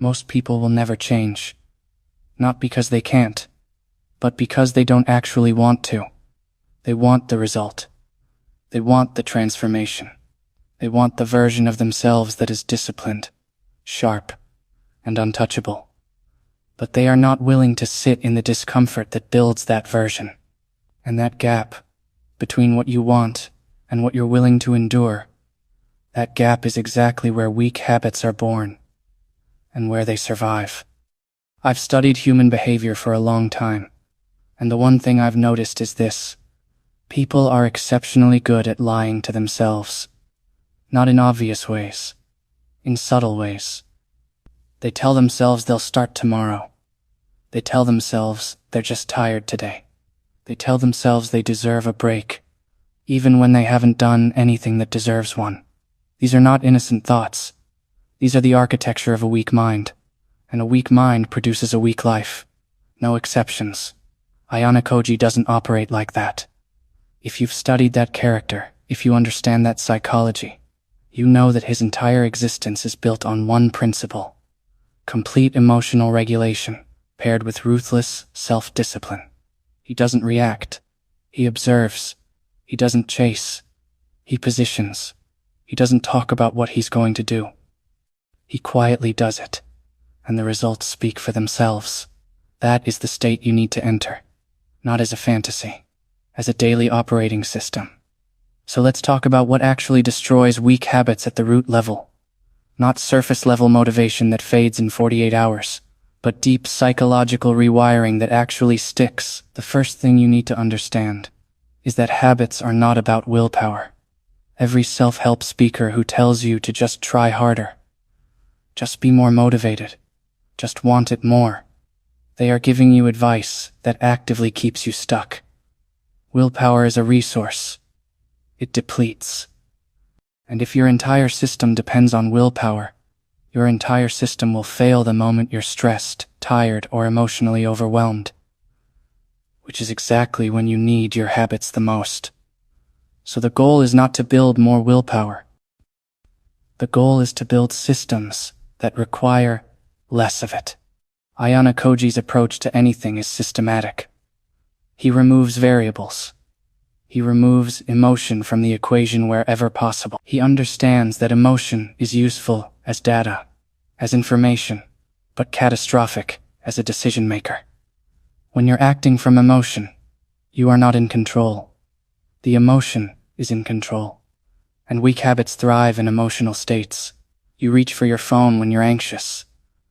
Most people will never change. Not because they can't, but because they don't actually want to. They want the result. They want the transformation. They want the version of themselves that is disciplined, sharp, and untouchable. But they are not willing to sit in the discomfort that builds that version. And that gap between what you want and what you're willing to endure, that gap is exactly where weak habits are born and where they survive. I've studied human behavior for a long time, and the one thing I've noticed is this: people are exceptionally good at lying to themselves. Not in obvious ways, in subtle ways. They tell themselves they'll start tomorrow. They tell themselves they're just tired today. They tell themselves they deserve a break, even when they haven't done anything that deserves one. These are not innocent thoughts. These are the architecture of a weak mind, and a weak mind produces a weak life. No exceptions. Ayano Koji doesn't operate like that. If you've studied that character, if you understand that psychology, you know that his entire existence is built on one principle: complete emotional regulation, paired with ruthless self-discipline. He doesn't react. He observes. He doesn't chase. He positions. He doesn't talk about what he's going to do. He quietly does it, and the results speak for themselves. That is the state you need to enter, not as a fantasy, as a daily operating system. So let's talk about what actually destroys weak habits at the root level. Not surface-level motivation that fades in 48 hours, but deep psychological rewiring that actually sticks. The first thing you need to understand is that habits are not about willpower. Every self-help speaker who tells you to just try harder, just be more motivated, just want it more, they are giving you advice that actively keeps you stuck. Willpower is a resource. It depletes. And if your entire system depends on willpower, your entire system will fail the moment you're stressed, tired, or emotionally overwhelmed, which is exactly when you need your habits the most. So the goal is not to build more willpower. The goal is to build systems that require less of it. Ayano Koji's approach to anything is systematic. He removes variables. He removes emotion from the equation wherever possible. He understands that emotion is useful as data, as information, but catastrophic as a decision maker. When you're acting from emotion, you are not in control. The emotion is in control. And weak habits thrive in emotional states. You reach for your phone when you're anxious.